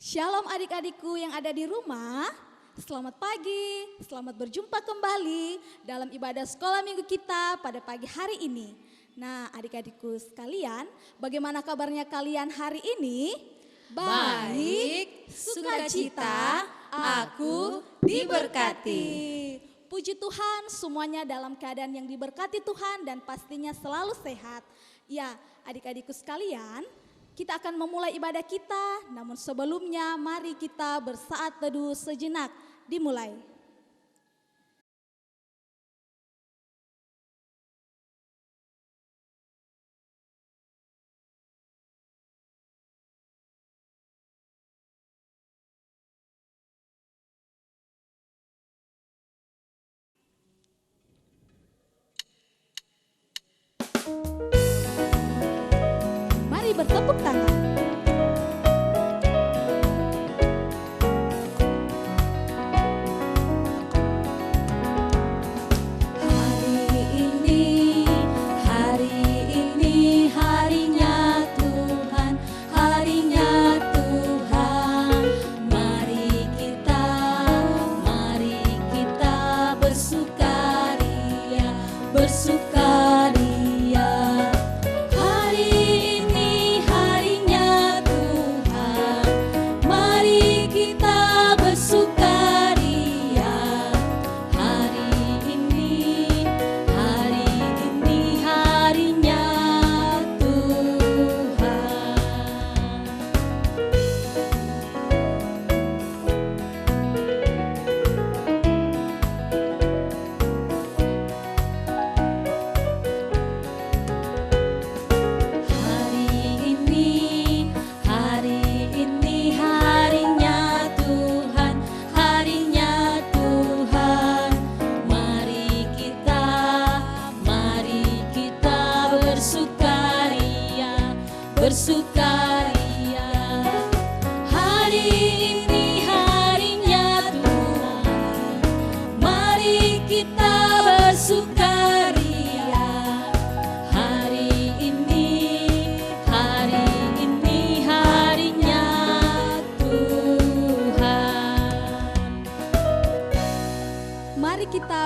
Shalom adik-adikku yang ada di rumah, selamat pagi, selamat berjumpa kembali dalam ibadah sekolah minggu kita pada pagi hari ini. Nah adik-adikku sekalian, bagaimana kabarnya kalian hari ini? Baik, sukacita, aku diberkati. Puji Tuhan, semuanya dalam keadaan yang diberkati Tuhan dan pastinya selalu sehat. Ya adik-adikku sekalian, kita akan memulai ibadah kita, namun sebelumnya mari kita bersaat teduh sejenak. Dimulai. Mari bertepuk tangan.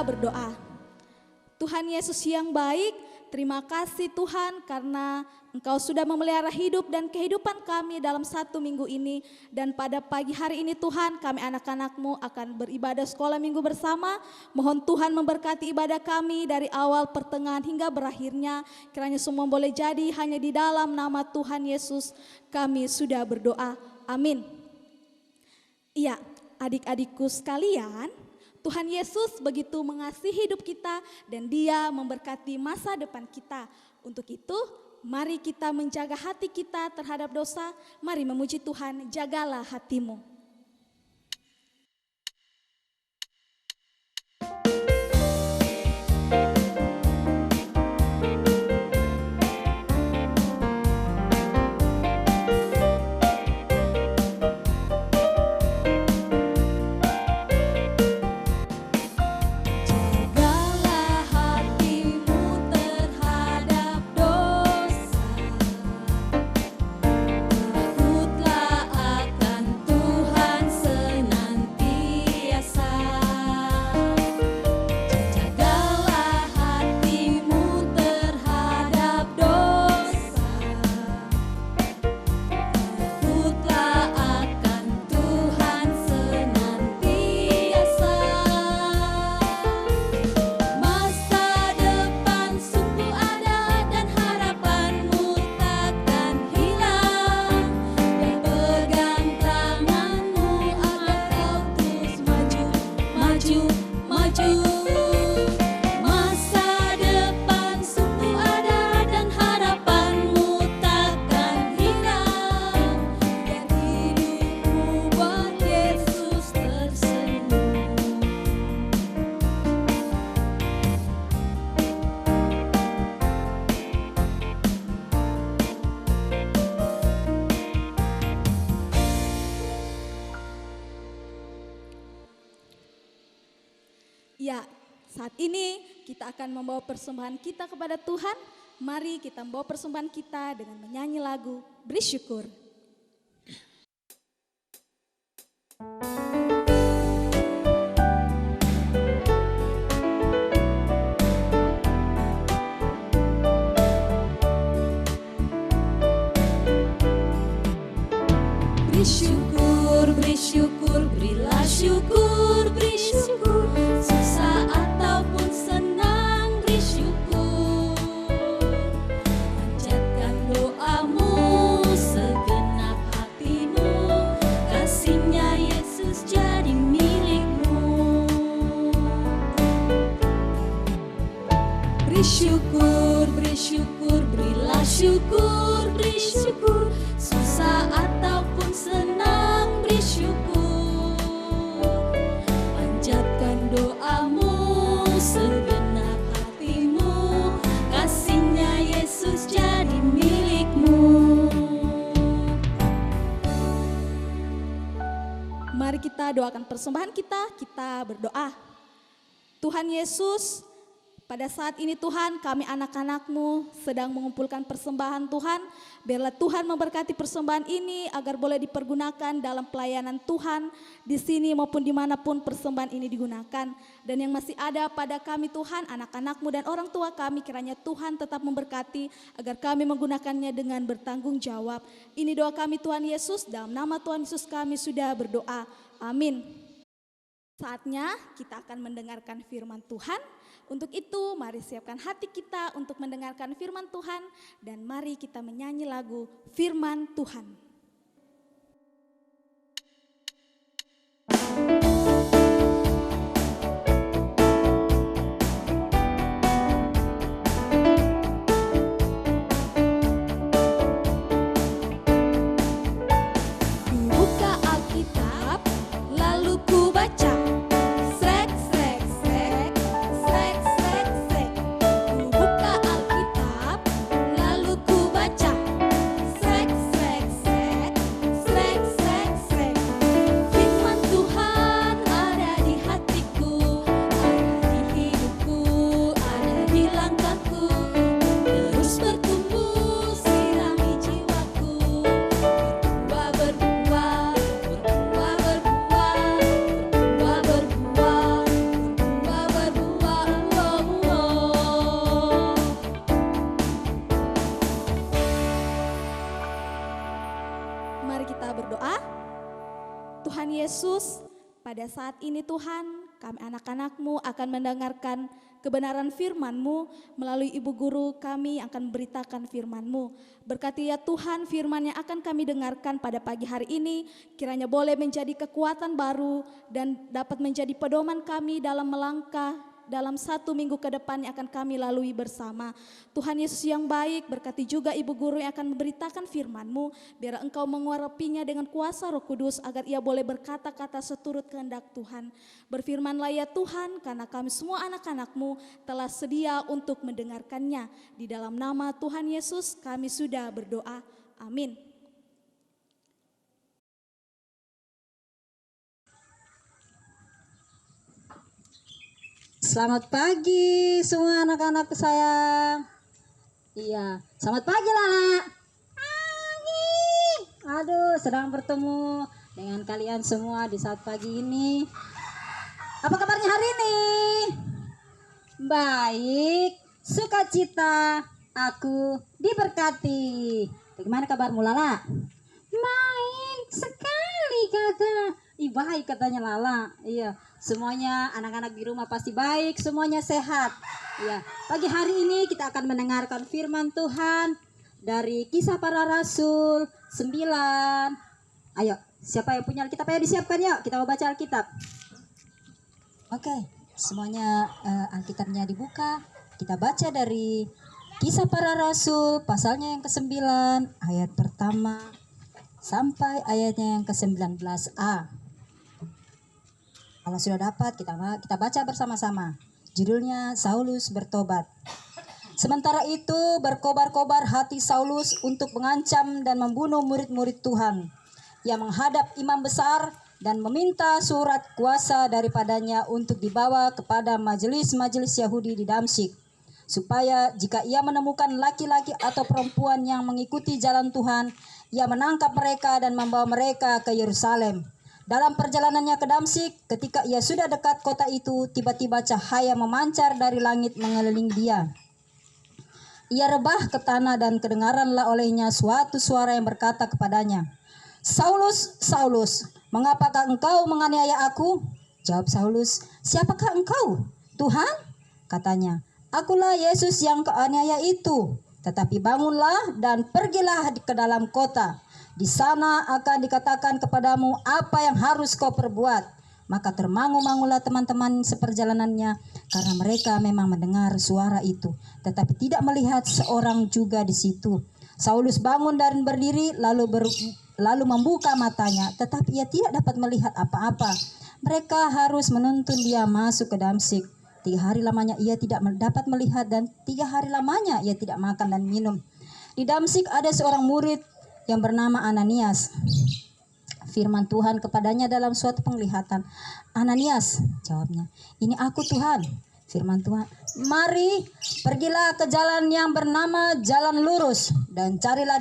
Berdoa. Tuhan Yesus yang baik, terima kasih Tuhan karena Engkau sudah memelihara hidup dan kehidupan kami dalam satu minggu ini. Dan pada pagi hari ini Tuhan, kami anak-anak-Mu akan beribadah sekolah minggu bersama. Mohon Tuhan memberkati ibadah kami dari awal, pertengahan hingga berakhirnya. Kiranya semua boleh jadi hanya di dalam nama Tuhan Yesus kami sudah berdoa. Amin. Iya, adik-adikku sekalian, Tuhan Yesus begitu mengasihi hidup kita dan Dia memberkati masa depan kita. Untuk itu, mari kita menjaga hati kita terhadap dosa. Mari memuji Tuhan, jagalah hatimu. Ya, saat ini kita akan membawa persembahan kita kepada Tuhan. Mari kita membawa persembahan kita dengan menyanyi lagu Beri Syukur. Beri syukur, beri syukur, berilah syukur, beri syukur. Susah ataupun senang, beri syukur. Panjatkan doamu, segenap hatimu, kasihnya Yesus jadi milikmu. Beri syukur, berilah syukur, beri syukur. Susah ataupun senang, beri syukur. Panjatkan doamu, segenap hatimu, kasihnya Yesus jadi milikmu. Mari kita doakan persembahan kita berdoa. Tuhan Yesus, pada saat ini Tuhan, kami anak-anak-Mu sedang mengumpulkan persembahan Tuhan. Biarlah Tuhan memberkati persembahan ini agar boleh dipergunakan dalam pelayanan Tuhan di sini maupun dimanapun persembahan ini digunakan. Dan yang masih ada pada kami Tuhan, anak-anak-Mu dan orang tua kami, kiranya Tuhan tetap memberkati agar kami menggunakannya dengan bertanggung jawab. Ini doa kami Tuhan Yesus, dalam nama Tuhan Yesus kami sudah berdoa. Amin. Saatnya kita akan mendengarkan firman Tuhan. Untuk itu mari siapkan hati kita untuk mendengarkan firman Tuhan dan mari kita menyanyi lagu Firman Tuhan. Buka Alkitab, lalu ku baca. Mari kita berdoa. Tuhan Yesus, pada saat ini Tuhan, kami anak-anak-Mu akan mendengarkan kebenaran firman-Mu melalui ibu guru kami yang akan memberitakan firman-Mu. Berkati ya Tuhan, firman yang akan kami dengarkan pada pagi hari ini kiranya boleh menjadi kekuatan baru dan dapat menjadi pedoman kami dalam melangkah dalam 1 minggu ke depan yang akan kami lalui bersama. Tuhan Yesus yang baik, berkati juga ibu guru yang akan memberitakan firman-Mu. Biar Engkau mengurapinya dengan kuasa Roh Kudus agar ia boleh berkata-kata seturut kehendak Tuhan. Berfirmanlah ya Tuhan, karena kami semua anak-anak-Mu telah sedia untuk mendengarkannya. Di dalam nama Tuhan Yesus kami sudah berdoa. Amin. Selamat pagi semua anak-anak sayang. Iya, selamat pagi Lala. Pagi. Aduh, sedang bertemu dengan kalian semua di saat pagi ini. Apa kabarnya hari ini? Baik, sukacita, aku diberkati. Bagaimana kabarmu Lala? Baik sekali kakak. Ih, baik katanya Lala. Iya, semuanya anak-anak di rumah pasti baik, semuanya sehat. Iya, pagi hari ini kita akan mendengarkan firman Tuhan dari Kisah Para Rasul 9. Ayo, siapa yang punya Alkitab ayo disiapkan yuk, kita mau baca Alkitab. Oke, semuanya Alkitabnya dibuka. Kita baca dari Kisah Para Rasul pasalnya yang ke-9 ayat pertama sampai ayatnya yang ke-19a. Kalau sudah dapat kita baca bersama-sama. Judulnya Saulus bertobat. Sementara itu berkobar-kobar hati Saulus untuk mengancam dan membunuh murid-murid Tuhan. Ia menghadap imam besar dan meminta surat kuasa daripadanya untuk dibawa kepada majelis-majelis Yahudi di Damsyik, supaya jika ia menemukan laki-laki atau perempuan yang mengikuti jalan Tuhan, ia menangkap mereka dan membawa mereka ke Yerusalem. Dalam perjalanannya ke Damsyik, ketika ia sudah dekat kota itu, tiba-tiba cahaya memancar dari langit mengelilingi dia. Ia rebah ke tanah dan kedengaranlah olehnya suatu suara yang berkata kepadanya, "Saulus, Saulus, mengapakah engkau menganiaya aku?" Jawab Saulus, "Siapakah engkau, Tuhan?" Katanya, "Akulah Yesus yang kau aniaya itu. Tetapi bangunlah dan pergilah ke dalam kota. Di sana akan dikatakan kepadamu apa yang harus kau perbuat." Maka termangu-mangulah teman-teman seperjalanannya, karena mereka memang mendengar suara itu, tetapi tidak melihat seorang juga di situ. Saulus bangun dan berdiri, lalu membuka matanya, tetapi ia tidak dapat melihat apa-apa. Mereka harus menuntun dia masuk ke Damsyik. 3 hari lamanya ia tidak dapat melihat, dan 3 hari lamanya ia tidak makan dan minum. Di Damsyik ada seorang murid yang bernama Ananias. Firman Tuhan kepadanya dalam suatu penglihatan. "Ananias," jawabnya. "Ini aku, Tuhan." Firman Tuhan, "Mari, pergilah ke jalan yang bernama Jalan Lurus, dan carilah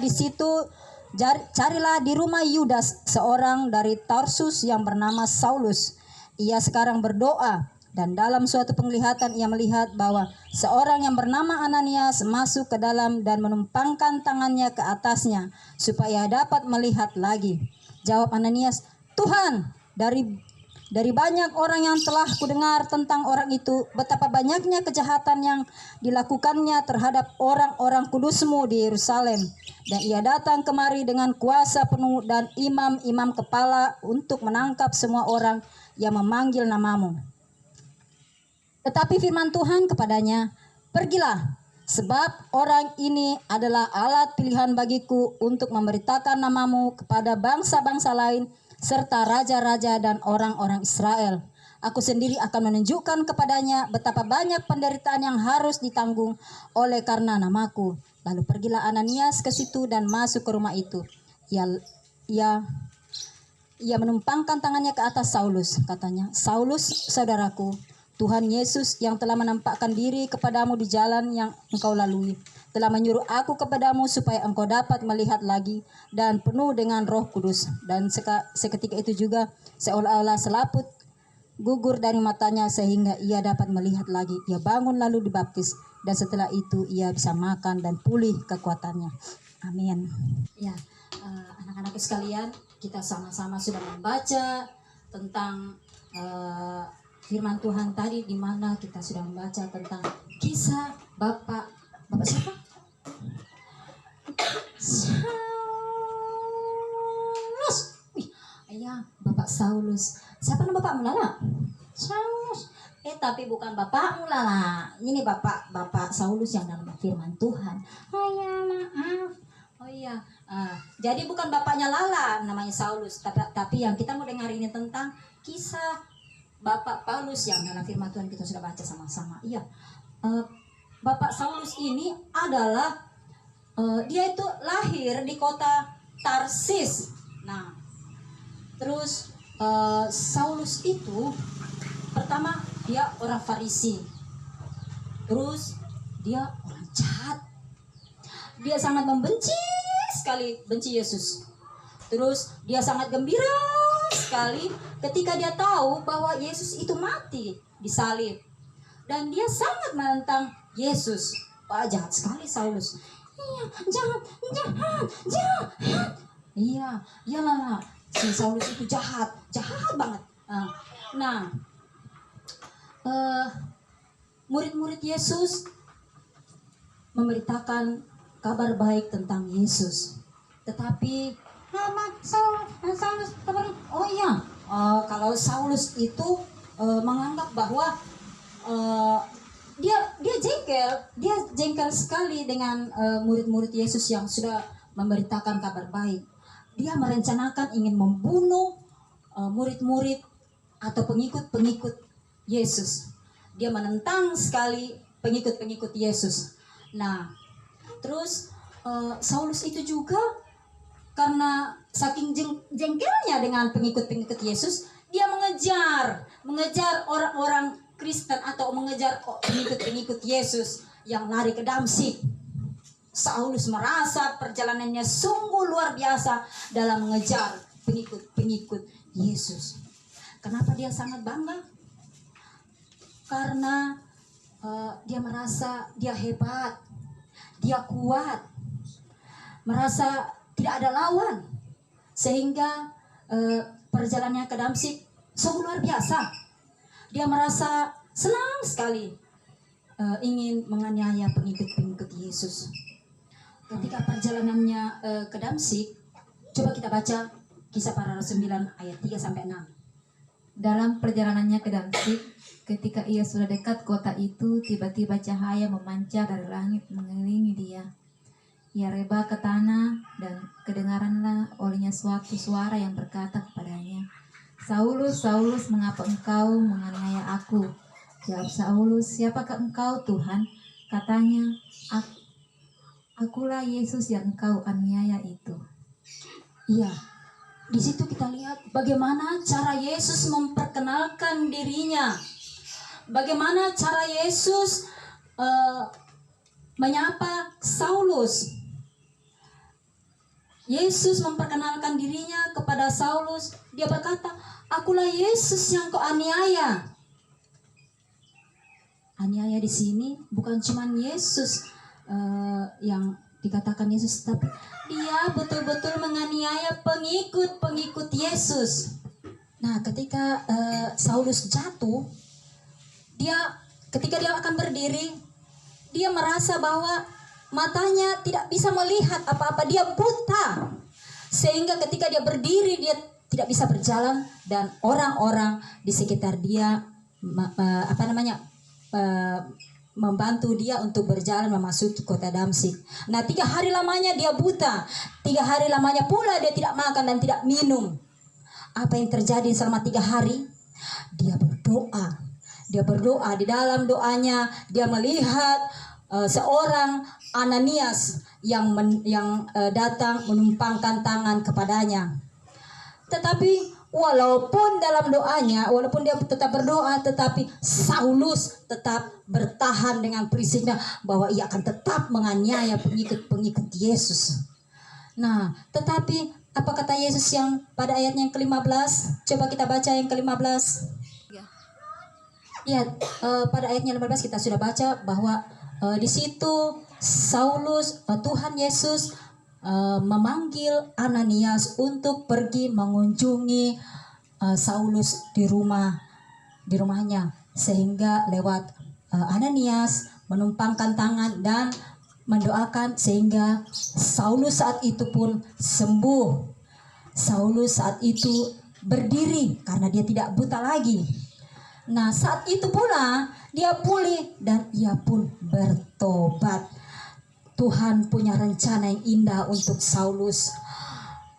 di rumah Yudas, seorang dari Tarsus yang bernama Saulus. Ia sekarang berdoa, dan dalam suatu penglihatan ia melihat bahwa seorang yang bernama Ananias masuk ke dalam dan menumpangkan tangannya ke atasnya, supaya dapat melihat lagi." Jawab Ananias, "Tuhan, dari banyak orang yang telah kudengar tentang orang itu, betapa banyaknya kejahatan yang dilakukannya terhadap orang-orang kudus-Mu di Yerusalem. Dan ia datang kemari dengan kuasa penuh dan imam-imam kepala untuk menangkap semua orang yang memanggil nama-Mu." Tetapi firman Tuhan kepadanya, "Pergilah, sebab orang ini adalah alat pilihan bagiku untuk memberitakan nama-Mu kepada bangsa-bangsa lain, serta raja-raja dan orang-orang Israel. Aku sendiri akan menunjukkan kepadanya betapa banyak penderitaan yang harus ditanggung oleh karena namaku." Lalu pergilah Ananias ke situ dan masuk ke rumah itu. Ia menumpangkan tangannya ke atas Saulus. Katanya, "Saulus, saudaraku, Tuhan Yesus yang telah menampakkan diri kepadamu di jalan yang engkau lalui, telah menyuruh aku kepadamu supaya engkau dapat melihat lagi dan penuh dengan Roh Kudus." Dan seketika itu juga seolah-olah selaput gugur dari matanya sehingga ia dapat melihat lagi. Ia bangun lalu dibaptis, dan setelah itu ia bisa makan dan pulih kekuatannya. Amin. Ya, anak-anakku sekalian, kita sama-sama sudah membaca tentang firman Tuhan tadi, di mana kita sudah membaca tentang kisah Bapak siapa? Saulus. Iya, Bapak Saulus. Siapa nama Bapakmu, Lala? Saulus. Tapi bukan Bapakmu, Lala. Ini Bapak Saulus yang dalam firman Tuhan. Oh ya, maaf. Oh iya. Jadi bukan bapaknya Lala, namanya Saulus. Tapi yang kita mau dengar ini tentang kisah Bapak Paulus yang dalam firman Tuhan kita sudah baca sama-sama. Iya, Bapak Saulus ini adalah dia itu lahir di kota Tarsis. Nah, terus Saulus itu pertama dia orang Farisi, terus dia orang jahat. Dia sangat benci Yesus. Terus dia sangat gembira sekali ketika dia tahu bahwa Yesus itu mati disalib, dan dia sangat menentang Yesus. Wah, jahat sekali Saulus. Iya, jahat. Iya lah, si Saulus itu jahat banget. Nah, murid-murid Yesus memberitakan kabar baik tentang Yesus, tetapi Saulus, kalau Saulus itu menganggap bahwa dia jengkel sekali dengan murid-murid Yesus yang sudah memberitakan kabar baik. Dia merencanakan ingin membunuh murid-murid atau pengikut-pengikut Yesus. Dia menentang sekali pengikut-pengikut Yesus. Nah, terus Saulus itu juga karena saking jengkelnya dengan pengikut-pengikut Yesus, dia mengejar orang-orang Kristen atau mengejar pengikut-pengikut Yesus yang lari ke Damsyik. Saulus merasa perjalanannya sungguh luar biasa dalam mengejar pengikut-pengikut Yesus. Kenapa dia sangat bangga? Karena dia merasa dia hebat, dia kuat, merasa tidak ada lawan, sehingga perjalanannya ke Damsyik sungguh luar biasa. Dia merasa senang sekali ingin menganiaya pengikut-pengikut Yesus. Ketika perjalanannya ke Damsyik, coba kita baca Kisah Para Rasul 9 ayat 3 sampai 6. Dalam perjalanannya ke Damsyik, ketika ia sudah dekat kota itu, tiba-tiba cahaya memancar dari langit mengelilingi dia. Ia reba ke tanah dan kedengaranlah olehnya suatu suara yang berkata kepadanya, "Saulus, Saulus, mengapa engkau menganiaya aku?" Jawab Saulus, "Siapakah engkau, Tuhan?" Katanya, "Akulah Yesus yang engkau aniaya itu." Iya, di situ kita lihat bagaimana cara Yesus memperkenalkan dirinya. Bagaimana cara Yesus menyapa Saulus. Yesus memperkenalkan dirinya kepada Saulus. Dia berkata, "Akulah Yesus yang kau aniaya." Aniaya di sini bukan cuma Yesus yang dikatakan Yesus, tapi dia betul-betul menganiaya pengikut-pengikut Yesus. Nah, ketika Saulus jatuh, ketika dia akan berdiri, dia merasa bahwa matanya tidak bisa melihat apa-apa, dia buta. Sehingga ketika dia berdiri, dia tidak bisa berjalan, dan orang-orang di sekitar dia membantu dia untuk berjalan memasuki kota Damsyik. Nah, 3 hari lamanya dia buta. 3 hari lamanya pula dia tidak makan dan tidak minum. Apa yang terjadi selama 3 hari? Dia berdoa. Dia berdoa. Di dalam doanya dia melihat seorang Ananias yang datang menumpangkan tangan kepadanya. Tetapi walaupun dalam doanya, walaupun dia tetap berdoa, tetapi Saulus tetap bertahan dengan prinsipnya bahwa ia akan tetap menganiaya pengikut-pengikut Yesus. Nah, tetapi apa kata Yesus yang pada ayatnya yang ke-15? Coba kita baca yang ke-15. Ya, pada ayatnya 15 kita sudah baca bahwa di situ Saulus, Tuhan Yesus memanggil Ananias untuk pergi mengunjungi Saulus di rumahnya, sehingga lewat Ananias menumpangkan tangan dan mendoakan sehingga Saulus saat itu pun sembuh. Saulus saat itu berdiri karena dia tidak buta lagi. Nah, saat itu pula dia pulih dan ia pun bertobat. Tuhan punya rencana yang indah untuk Saulus.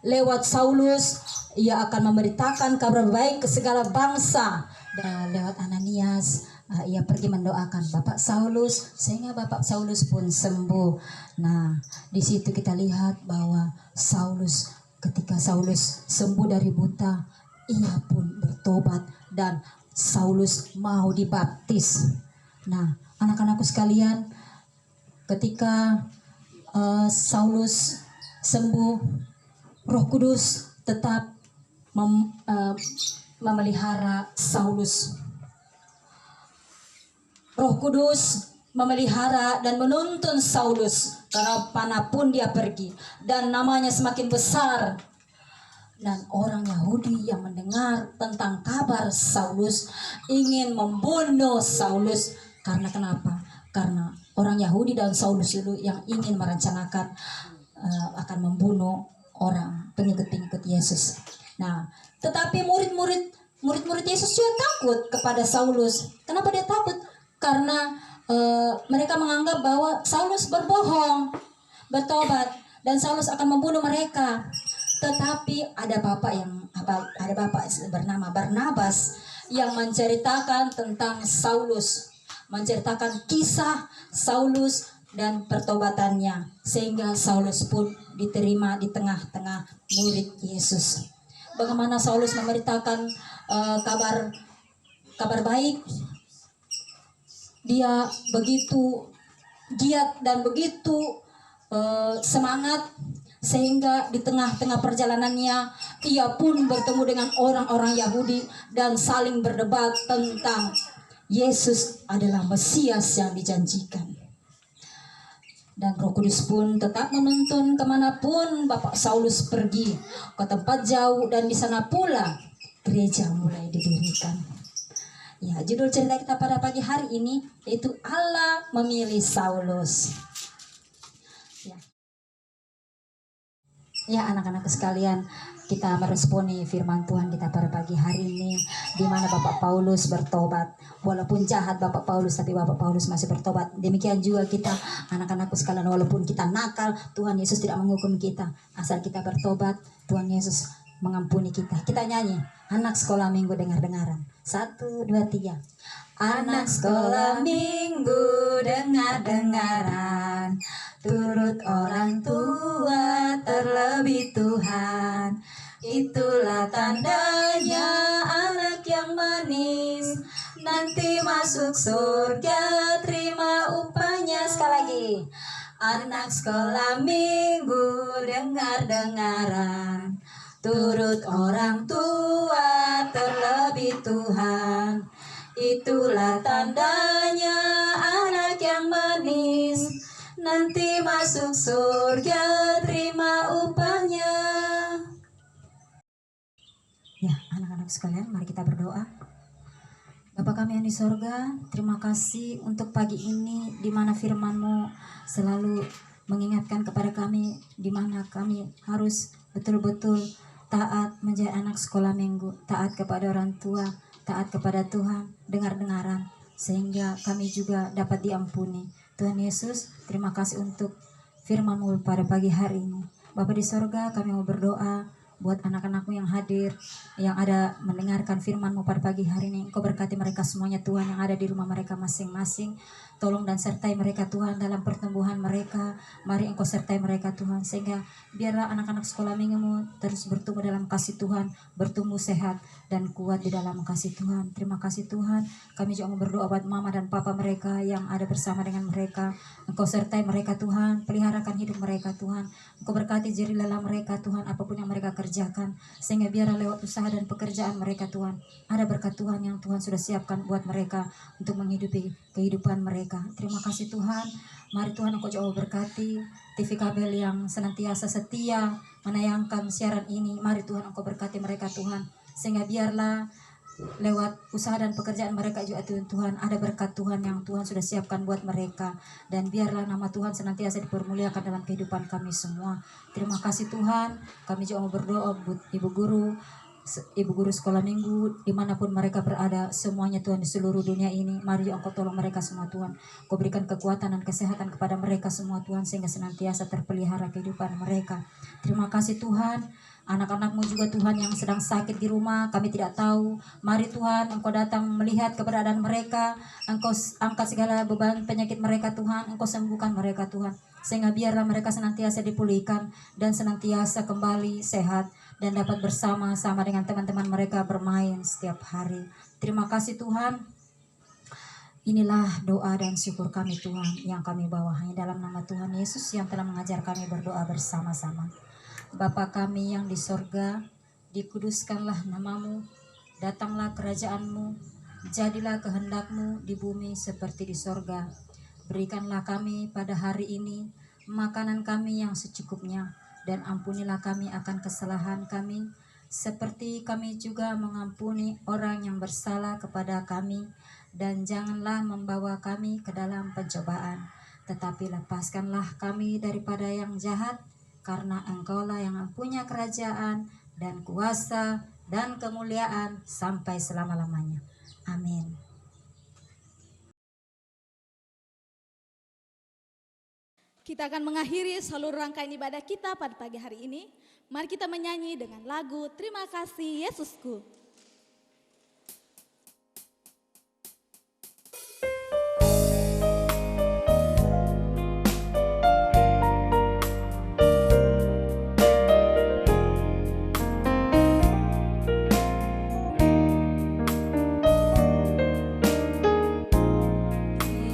Lewat Saulus, ia akan memberitakan kabar baik ke segala bangsa. Dan lewat Ananias, ia pergi mendoakan Bapak Saulus, sehingga Bapak Saulus pun sembuh. Nah, di situ kita lihat bahwa Saulus, ketika Saulus sembuh dari buta, ia pun bertobat dan Saulus mau dibaptis. Nah, anak-anakku sekalian, ketika Saulus sembuh, Roh Kudus tetap memelihara Saulus. Roh Kudus memelihara dan menuntun Saulus karena manapun dia pergi, dan namanya semakin besar. Dan orang Yahudi yang mendengar tentang kabar Saulus ingin membunuh Saulus. Karena kenapa? Karena orang Yahudi dan Saulus itu yang ingin merencanakan akan membunuh orang pengikut-pengikut Yesus. Nah, tetapi murid-murid Yesus juga takut kepada Saulus. Kenapa dia takut? Karena mereka menganggap bahwa Saulus berbohong, bertobat, dan Saulus akan membunuh mereka. Tetapi ada bapak bernama Barnabas yang menceritakan tentang Saulus, menceritakan kisah Saulus dan pertobatannya, sehingga Saulus pun diterima di tengah-tengah murid Yesus. Bagaimana Saulus memberitakan kabar baik. Dia begitu giat dan begitu semangat, Sehingga di tengah-tengah perjalanannya ia pun bertemu dengan orang-orang Yahudi dan saling berdebat tentang Yesus adalah Mesias yang dijanjikan. Dan Roh Kudus pun tetap menuntun kemanapun Bapak Saulus pergi, ke tempat jauh, dan di sana pula gereja mulai didirikan. Ya, judul cerita kita pada pagi hari ini yaitu Allah memilih Saulus. Ya anak-anakku sekalian, kita meresponi firman Tuhan kita pada pagi hari ini, di mana Bapak Paulus bertobat. Walaupun jahat Bapak Paulus, tapi Bapak Paulus masih bertobat. Demikian juga kita anak-anakku sekalian, walaupun kita nakal, Tuhan Yesus tidak menghukum kita. Asal kita bertobat, Tuhan Yesus mengampuni kita. Kita nyanyi, anak sekolah minggu dengar-dengaran. 1, 2, 3. Anak sekolah minggu dengar-dengaran, turut orang tua terlebih Tuhan. Itulah tandanya anak yang manis, nanti masuk surga terima upahnya. Sekali lagi, anak sekolah minggu dengar-dengaran, turut orang tua terlebih Tuhan. Itulah tandanya anak yang manis, nanti masuk surga terima upahnya. Ya anak-anak sekalian, mari kita berdoa. Bapa kami yang di sorga, terima kasih untuk pagi ini di mana firman-Mu selalu mengingatkan kepada kami di mana kami harus betul-betul taat menjadi anak sekolah minggu, taat kepada orang tua, taat kepada Tuhan, dengar-dengaran, sehingga kami juga dapat diampuni. Tuhan Yesus, terima kasih untuk firman-Mu pada pagi hari ini. Bapa di sorga, kami mau berdoa buat anak-anak-Mu yang hadir, yang ada mendengarkan firman-Mu pada pagi hari ini. Engkau berkati mereka semuanya Tuhan, yang ada di rumah mereka masing-masing. Tolong dan sertai mereka Tuhan dalam pertumbuhan mereka. Mari Engkau sertai mereka Tuhan, sehingga biarlah anak-anak sekolah minggu-Mu terus bertumbuh dalam kasih Tuhan, bertumbuh sehat dan kuat di dalam kasih Tuhan. Terima kasih Tuhan. Kami juga mau berdoa buat mama dan papa mereka yang ada bersama dengan mereka. Engkau sertai mereka Tuhan, peliharakan hidup mereka Tuhan. Engkau berkati jeri lelah mereka Tuhan, apapun yang mereka kerjakan, sehingga biarlah lewat usaha dan pekerjaan mereka Tuhan, ada berkat Tuhan yang Tuhan sudah siapkan buat mereka untuk menghidupi kehidupan mereka. Terima kasih Tuhan. Mari Tuhan Engkau jauh berkati TV kabel yang senantiasa setia menayangkan siaran ini. Mari Tuhan Engkau berkati mereka Tuhan, sehingga biarlah lewat usaha dan pekerjaan mereka juga Tuhan ada berkat Tuhan yang Tuhan sudah siapkan buat mereka, dan biarlah nama Tuhan senantiasa dipermuliakan dalam kehidupan kami semua. Terima kasih Tuhan. Kami juga mau berdoa buat ibu guru sekolah minggu dimanapun mereka berada semuanya Tuhan di seluruh dunia ini. Mari Engkau tolong mereka semua Tuhan. Kau berikan kekuatan dan kesehatan kepada mereka semua Tuhan, sehingga senantiasa terpelihara kehidupan mereka. Terima kasih Tuhan. Anak-anak-Mu juga Tuhan yang sedang sakit di rumah, kami tidak tahu. Mari Tuhan Engkau datang melihat keberadaan mereka. Engkau angkat segala beban penyakit mereka Tuhan. Engkau sembuhkan mereka Tuhan, sehingga biarlah mereka senantiasa dipulihkan dan senantiasa kembali sehat dan dapat bersama-sama dengan teman-teman mereka bermain setiap hari. Terima kasih Tuhan. Inilah doa dan syukur kami Tuhan yang kami bawa hanya dalam nama Tuhan Yesus yang telah mengajar kami berdoa bersama-sama. Bapa kami yang di sorga, dikuduskanlah nama-Mu, datanglah kerajaan-Mu, jadilah kehendak-Mu di bumi seperti di sorga. Berikanlah kami pada hari ini makanan kami yang secukupnya, dan ampunilah kami akan kesalahan kami, seperti kami juga mengampuni orang yang bersalah kepada kami. Dan janganlah membawa kami ke dalam pencobaan, tetapi lepaskanlah kami daripada yang jahat, karena Engkaulah yang mempunyai kerajaan dan kuasa dan kemuliaan sampai selama-lamanya. Amin. Kita akan mengakhiri seluruh rangkaian ibadah kita pada pagi hari ini. Mari kita menyanyi dengan lagu Terima Kasih Yesusku.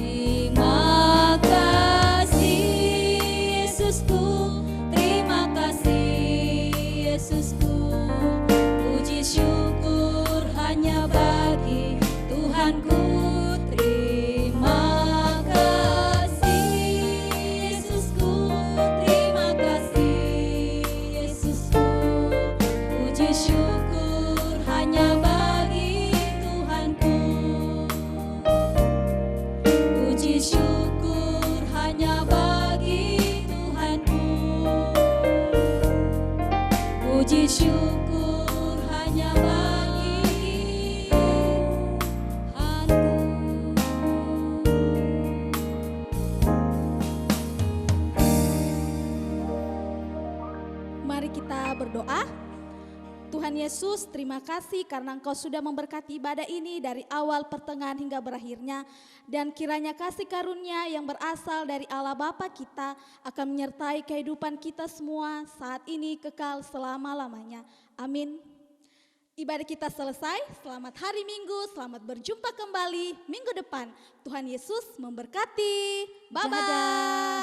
Terima kasih Yesusku, terima kasih. Puji syukur hanya bagi Tuhanku. Mari kita berdoa. Tuhan Yesus, terima kasih karena Engkau sudah memberkati ibadah ini dari awal, pertengahan hingga berakhirnya. Dan kiranya kasih karunia yang berasal dari Allah Bapa kita akan menyertai kehidupan kita semua saat ini kekal selama-lamanya. Amin. Ibadah kita selesai, selamat hari Minggu, selamat berjumpa kembali minggu depan. Tuhan Yesus memberkati. Bye-bye.